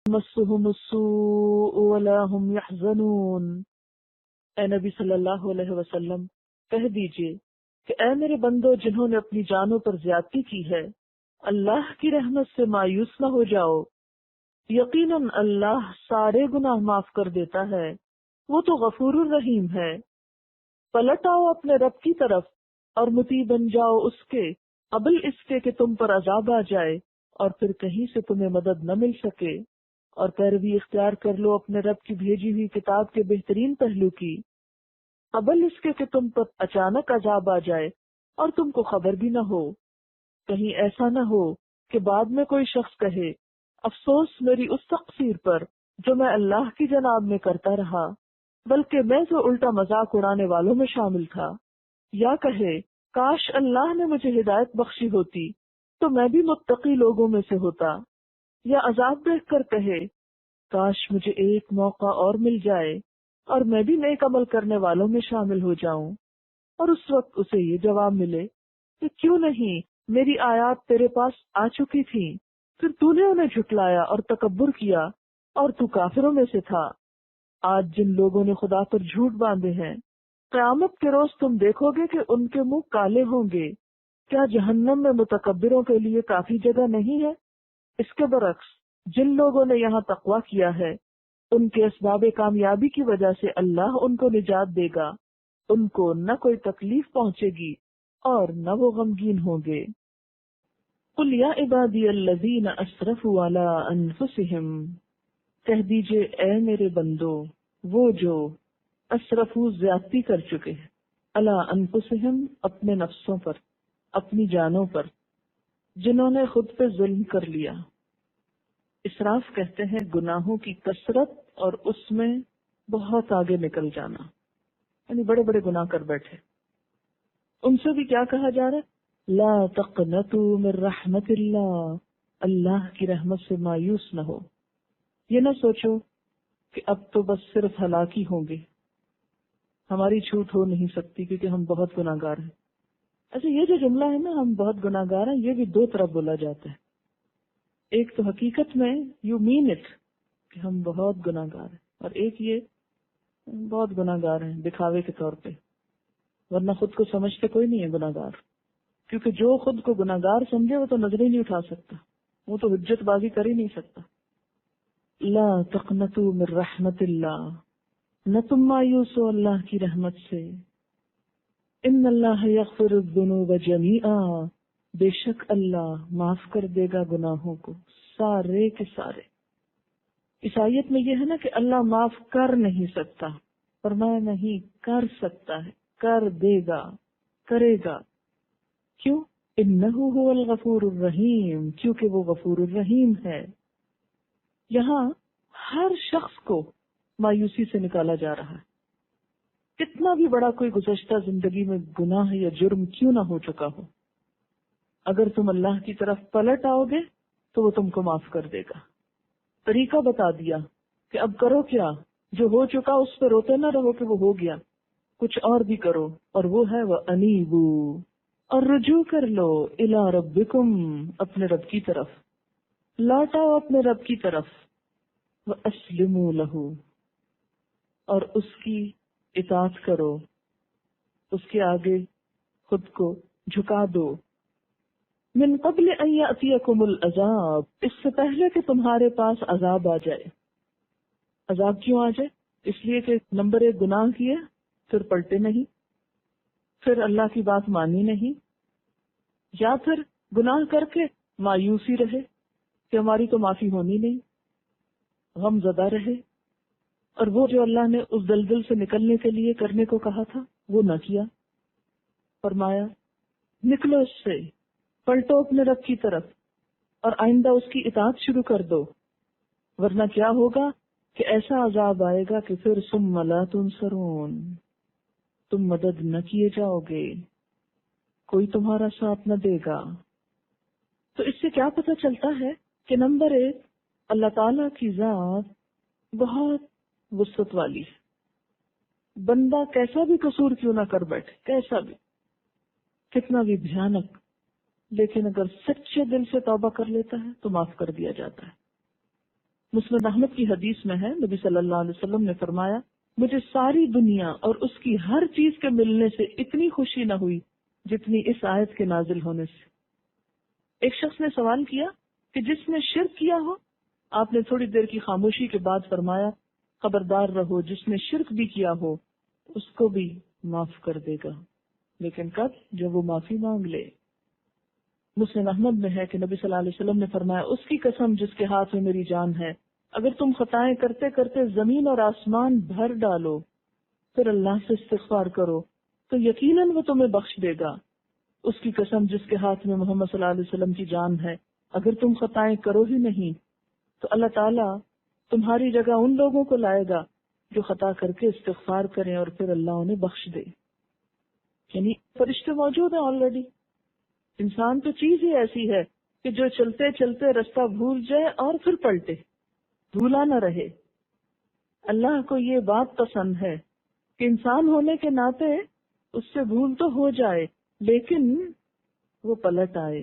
مسهم السوء ولا هم يحزنون۔ اے نبی صلی اللہ علیہ وسلم کہہ دیجئے کہ اے میرے بندو جنہوں نے اپنی جانوں پر زیادتی کی ہے، اللہ کی رحمت سے مایوس نہ ہو جاؤ، یقیناً اللہ سارے گناہ معاف کر دیتا ہے، وہ تو غفور الرحیم ہے۔ پلٹ آؤ اپنے رب کی طرف اور مطیع بن جاؤ اس کے قبل اس کے کہ تم پر عذاب آ جائے اور پھر کہیں سے تمہیں مدد نہ مل سکے، اور پیروی اختیار کر لو اپنے رب کی بھیجی ہوئی کتاب کے بہترین پہلو کی قبل اس کے کہ تم پر اچانک عذاب آ جائے اور تم کو خبر بھی نہ ہو، کہیں ایسا نہ ہو کہ بعد میں کوئی شخص کہے افسوس میری اس تقصیر پر جو میں اللہ کی جناب میں کرتا رہا، بلکہ میں تو الٹا مذاق اڑانے والوں میں شامل تھا، یا کہے کاش اللہ نے مجھے ہدایت بخشی ہوتی تو میں بھی متقی لوگوں میں سے ہوتا، یا عذاب دیکھ کر کہے کاش مجھے ایک موقع اور مل جائے اور میں بھی نیک عمل کرنے والوں میں شامل ہو جاؤں، اور اس وقت اسے یہ جواب ملے کہ کیوں نہیں، میری آیات تیرے پاس آ چکی تھیں، پھر تو نے انہیں جھٹلایا اور تکبر کیا اور تو کافروں میں سے تھا۔ آج جن لوگوں نے خدا پر جھوٹ باندھے ہیں، قیامت کے روز تم دیکھو گے کہ ان کے منہ کالے ہوں گے، کیا جہنم میں متکبروں کے لیے کافی جگہ نہیں ہے؟ اس کے برعکس جن لوگوں نے یہاں تقویٰ کیا ہے، ان کے اسباب کامیابی کی وجہ سے اللہ ان کو نجات دے گا، ان کو نہ کوئی تکلیف پہنچے گی اور نہ وہ غمگین ہوں گے۔ قل یا عبادی الذین اسرفوا علی انفسہم، کہہ دیجئے اے میرے بندو وہ جو اسرفو زیادتی کر چکے ہیں، علی انفسہم اپنے نفسوں پر، اپنی جانوں پر، جنہوں نے خود پہ ظلم کر لیا۔ اسراف کہتے ہیں گناہوں کی کثرت اور اس میں بہت آگے نکل جانا، یعنی بڑے بڑے گناہ کر بیٹھے۔ ان سے بھی کیا کہا جا رہا ہے؟ لا تقنطوا من رحمت اللہ، اللہ کی رحمت سے مایوس نہ ہو۔ یہ نہ سوچو کہ اب تو بس صرف ہلاکی ہوں گے، ہماری چھوٹ ہو نہیں سکتی کیونکہ ہم بہت گناہ گار ہیں۔ اچھا یہ جو جملہ ہے نا، ہم بہت گناہ گار ہیں، یہ بھی دو طرف بولا جاتا ہے۔ ایک تو حقیقت میں یو مین اٹ کہ ہم بہت گناہ گار ہیں، اور ایک یہ بہت گناہ گار ہیں دکھاوے کے طور پہ، ورنہ خود کو سمجھتے کوئی نہیں ہے گناہ گار، کیونکہ جو خود کو گناہ گار سمجھے وہ تو نظر ہی نہیں اٹھا سکتا، وہ تو حجت بازی کر ہی نہیں سکتا۔ لا تقنطوا من رحمت اللہ، نہ تم مایوس ہو اللہ کی رحمت سے۔ ان اللہ یغفر الذنوب جمیعا، بے شک اللہ معاف کر دے گا گناہوں کو سارے کے سارے۔ اس آیت میں یہ ہے نا کہ اللہ معاف کر نہیں سکتا، فرمایا نہیں کر سکتا ہے، کر دے گا، کرے گا۔ کیوں؟ انہ هو الغفور الرحیم، کیونکہ وہ غفور الرحیم ہے۔ یہاں ہر شخص کو مایوسی سے نکالا جا رہا ہے، کتنا بھی بڑا کوئی گزشتہ زندگی میں گناہ یا جرم کیوں نہ ہو چکا ہو، اگر تم اللہ کی طرف پلٹ آؤ گے تو وہ تم کو معاف کر دے گا۔ طریقہ بتا دیا کہ اب کرو کیا، جو ہو چکا اس پہ روتے نہ رہو کہ وہ ہو گیا، کچھ اور بھی کرو، اور وہ ہے وَأَنِيبُوا، اور رجوع کر لو اِلَىٰ رَبِّكُمْ، اپنے رب کی طرف، لوٹاؤ اپنے رب کی طرف، وَأَسْلِمُوا لَهُ، اور اس کی اطاعت کرو، اس کے آگے خود کو جھکا دو۔ من قبل ان یأتیکم العذاب، اس سے پہلے کہ تمہارے پاس عذاب آ جائے۔ عذاب کیوں آ جائے؟ اس لیے کہ نمبر 1 گناہ کیے، پھر پلٹے نہیں، پھر اللہ کی بات مانی نہیں، یا پھر گناہ کر کے مایوسی رہے کہ ہماری تو معافی ہونی نہیں، غم زدہ رہے، اور وہ جو اللہ نے اس دلدل سے نکلنے کے لیے کرنے کو کہا تھا وہ نہ کیا۔ فرمایا نکلو اس سے، پلٹو اپنے رب کی طرف اور آئندہ اس کی اطاعت شروع کر دو، ورنہ کیا ہوگا کہ ایسا عذاب آئے گا کہ پھر ثم لا تنصرون، تم مدد نہ کیے جاؤ گے، کوئی تمہارا ساتھ نہ دے گا۔ تو اس سے کیا پتہ چلتا ہے کہ نمبر 1 اللہ تعالی کی ذات بہت وسعت والی ہے، بندہ کیسا بھی قصور کیوں نہ کر بیٹھے، کیسا بھی، کتنا بھی بھیانک، لیکن اگر سچے دل سے توبہ کر لیتا ہے تو معاف کر دیا جاتا ہے۔ مسند احمد کی حدیث میں ہے، نبی صلی اللہ علیہ وسلم نے فرمایا، مجھے ساری دنیا اور اس کی ہر چیز کے ملنے سے اتنی خوشی نہ ہوئی جتنی اس آیت کے نازل ہونے سے۔ ایک شخص نے سوال کیا کہ جس نے شرک کیا ہو، آپ نے تھوڑی دیر کی خاموشی کے بعد فرمایا، خبردار رہو، جس نے شرک بھی کیا ہو اس کو بھی معاف کر دے گا، لیکن کب؟ جب وہ معافی مانگ لے۔ مسلم احمد میں ہے کہ نبی صلی اللہ علیہ وسلم نے فرمایا، اس کی قسم جس کے ہاتھ میں میری جان ہے، اگر تم خطائیں کرتے کرتے زمین اور آسمان بھر ڈالو پھر اللہ سے استغفار کرو تو یقیناً وہ تمہیں بخش دے گا۔ اس کی قسم جس کے ہاتھ میں محمد صلی اللہ علیہ وسلم کی جان ہے، اگر تم خطائیں کرو ہی نہیں تو اللہ تعالیٰ تمہاری جگہ ان لوگوں کو لائے گا جو خطا کر کے استغفار کریں اور پھر اللہ انہیں بخش دے۔ یعنی فرشتے موجود ہیں آلریڈی۔ انسان تو چیز ہی ایسی ہے کہ جو چلتے چلتے رستہ بھول جائے اور پھر پلٹے، بھولا نہ رہے۔ اللہ کو یہ بات پسند ہے کہ انسان ہونے کے ناطے اس سے بھول تو ہو جائے لیکن وہ پلٹ آئے۔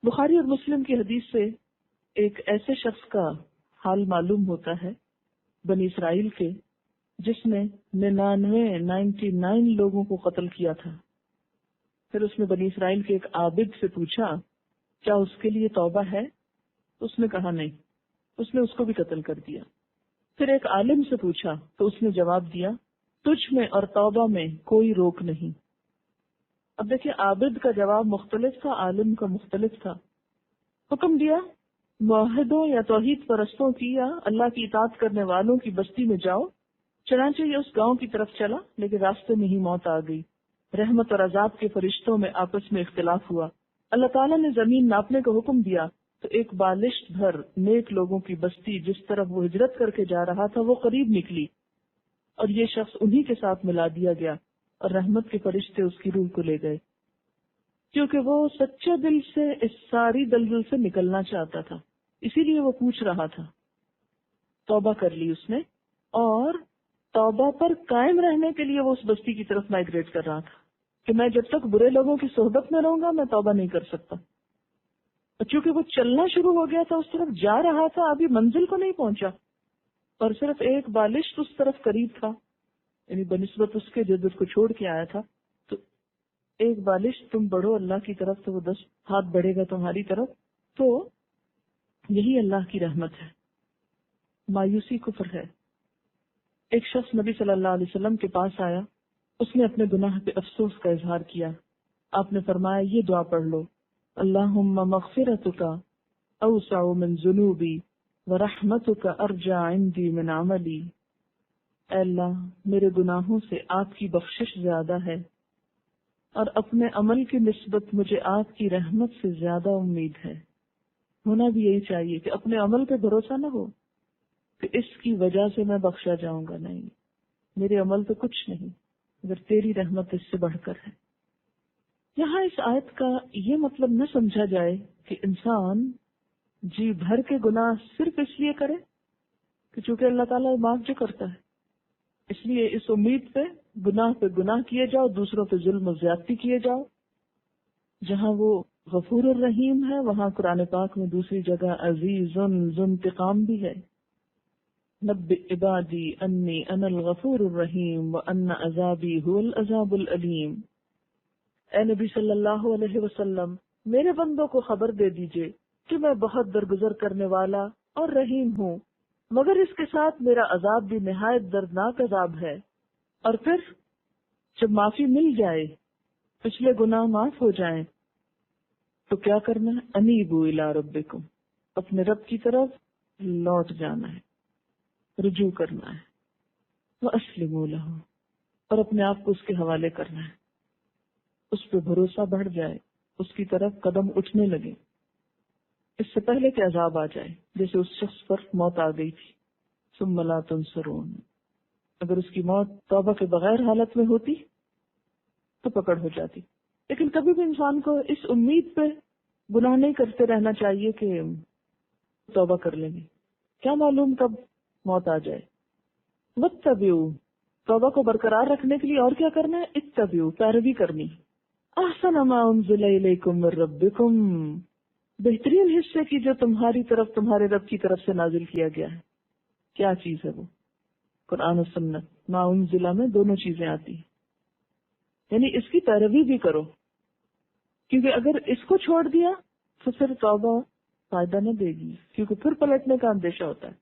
بخاری اور مسلم کی حدیث سے ایک ایسے شخص کا حال معلوم ہوتا ہے بنی اسرائیل کے، جس نے 99 لوگوں کو قتل کیا تھا۔ پھر اس نے بنی اسرائیل کے ایک عابد سے پوچھا کیا اس کے لیے توبہ ہے؟ اس نے کہا نہیں، اس نے اس کو بھی قتل کر دیا۔ پھر ایک عالم سے پوچھا تو اس نے جواب دیا تجھ میں اور توبہ میں کوئی روک نہیں۔ اب دیکھیں، عابد کا جواب مختلف تھا، عالم کا مختلف تھا۔ حکم دیا موحدوں یا توحید پرستوں کی یا اللہ کی اطاعت کرنے والوں کی بستی میں جاؤ۔ چنانچہ یہ اس گاؤں کی طرف چلا، لیکن راستے میں ہی موت آ گئی۔ رحمت اور عذاب کے فرشتوں میں آپس میں اختلاف ہوا۔ اللہ تعالیٰ نے زمین ناپنے کا حکم دیا تو ایک بالشت بھر نیک لوگوں کی بستی جس طرف وہ ہجرت کر کے جا رہا تھا وہ قریب نکلی، اور یہ شخص انہی کے ساتھ ملا دیا گیا، اور رحمت کے فرشتے اس کی روح کو لے گئے، کیونکہ وہ سچے دل سے اس ساری دلدل سے نکلنا چاہتا تھا، اسی لیے وہ پوچھ رہا تھا۔ توبہ کر لی اس نے، اور توبہ پر قائم رہنے کے لیے وہ اس بستی کی طرف مائگریٹ کر رہا تھا کہ میں جب تک برے لوگوں کی صحبت میں رہوں گا میں توبہ نہیں کر سکتا۔ اور چونکہ وہ چلنا شروع ہو گیا تھا، اس طرف جا رہا تھا، ابھی منزل کو نہیں پہنچا، اور صرف ایک بالشت اس طرف قریب تھا، یعنی بنسبت اس کے جد اس کو چھوڑ کے آیا تھا، تو ایک بالشت تم بڑھو اللہ کی طرف تو وہ 10 ہاتھ بڑھے گا تمہاری طرف۔ تو یہی اللہ کی رحمت ہے، مایوسی کفر ہے۔ ایک شخص نبی صلی اللہ علیہ وسلم کے پاس آیا، اس نے اپنے گناہ پہ افسوس کا اظہار کیا۔ آپ نے فرمایا یہ دعا پڑھ لو، اللہم مغفرتک اوسع من ذنوبی ورحمتک ارجع عندی من عملی۔ اے اللہ، میرے گناہوں سے آپ کی بخشش زیادہ ہے اور اپنے عمل کی نسبت مجھے آپ کی رحمت سے زیادہ امید ہے۔ ہونا بھی یہی چاہیے کہ اپنے عمل پہ بھروسہ نہ ہو کہ اس کی وجہ سے میں بخشا جاؤں گا، نہیں، میرے عمل تو کچھ نہیں اگر تیری رحمت اس سے بڑھ کر ہے۔ یہاں اس آیت کا یہ مطلب نہ سمجھا جائے کہ انسان جی بھر کے گناہ صرف اس لیے کرے کہ چونکہ اللہ تعالیٰ معاف جو کرتا ہے، اس لیے اس امید پہ گناہ کیے جاؤ، دوسروں پہ ظلم و زیادتی کیے جاؤ۔ جہاں وہ غفور الرحیم ہے وہاں قرآن پاک میں دوسری جگہ عزیز ذو انتقام بھی ہے۔ نبئ عبادی انی انا الغفور الرحیم وان عذابی هو العذاب العلیم۔ اے نبی صلی اللہ علیہ وسلم، میرے بندوں کو خبر دے دیجئے کہ میں بہت درگزر کرنے والا اور رحیم ہوں، مگر اس کے ساتھ میرا عذاب بھی نہایت دردناک عذاب ہے۔ اور پھر جب معافی مل جائے، پچھلے گناہ معاف ہو جائیں، تو کیا کرنا ہے؟ انیبوا الی ربکم، اپنے رب کی طرف لوٹ جانا ہے، رجوع کرنا ہے، واسلموا لہ، اور اپنے آپ کو اس کے حوالے کرنا ہے، اس پہ بھروسہ بڑھ جائے، اس کی طرف قدم اٹھنے لگے، اس سے پہلے کہ عذاب آ جائے، جیسے اس شخص پر موت آ گئی تھی۔ ثم لا تنصرون، اگر اس کی موت توبہ کے بغیر حالت میں ہوتی تو پکڑ ہو جاتی۔ لیکن کبھی بھی انسان کو اس امید پہ گناہ نہیں کرتے رہنا چاہیے کہ توبہ کر لیں گے، کیا معلوم کب موت آ جائے۔ واتبعوا، توبہ کو برقرار رکھنے کے لیے اور کیا کرنا ہے؟ اتبعوا، پیروی کرنی۔ احسن ما انزل الیکم من ربکم، بہترین حصے کی جو تمہاری طرف تمہارے رب کی طرف سے نازل کیا گیا ہے. کیا چیز ہے وہ؟ قرآن و سنت. ما انزلہ میں دونوں چیزیں آتی ہیں. یعنی اس کی پیروی بھی کرو، کیونکہ اگر اس کو چھوڑ دیا تو پھر توبہ فائدہ نہ دے گی، کیونکہ پھر پلٹنے کا اندیشہ ہوتا ہے.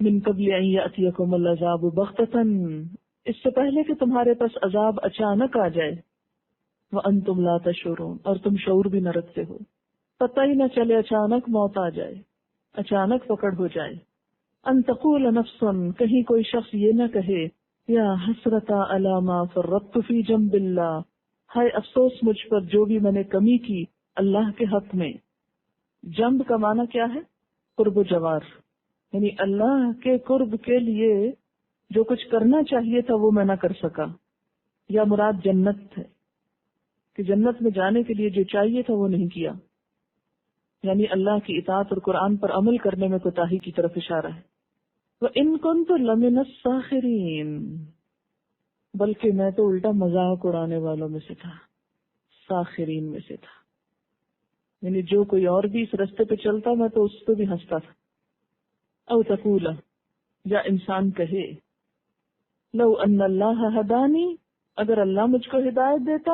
من قبل ان یأتیکم العذاب بغتۃ، اس سے پہلے کہ تمہارے پاس عذاب اچانک آ جائے. وانتم لا تشعرون، اور تم شعور بھی نہ رکھتے ہو، پتہ ہی نہ چلے، اچانک موت آ جائے، اچانک پکڑ ہو جائے. ان تقول نفس، کہیں کوئی شخص یہ نہ کہے، یا حسرتا علی ما فرطت فی جنب اللہ، ہائے افسوس مجھ پر جو بھی میں نے کمی کی اللہ کے حق میں. جنب کا معنی کیا ہے؟ قرب و جوار، یعنی اللہ کے قرب کے لیے جو کچھ کرنا چاہیے تھا وہ میں نہ کر سکا. یا مراد جنت ہے کہ جنت میں جانے کے لیے جو چاہیے تھا وہ نہیں کیا، یعنی اللہ کی اطاعت اور قرآن پر عمل کرنے میں کوتاہی کی طرف اشارہ ہے. وَإِن كُنتُ لَمِنَ السَّاخِرِينَ، بلکہ میں تو الٹا مذاق اڑانے والوں میں سے تھا، ساخرین میں سے تھا، یعنی جو کوئی اور بھی اس رستے پہ چلتا میں تو اس پہ بھی ہنستا تھا. او تقولا، یا انسان کہے، لو ان اللہ ہدانی، اگر اللہ مجھ کو ہدایت دیتا،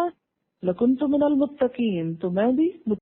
لکنت من المتقین، تو میں بھی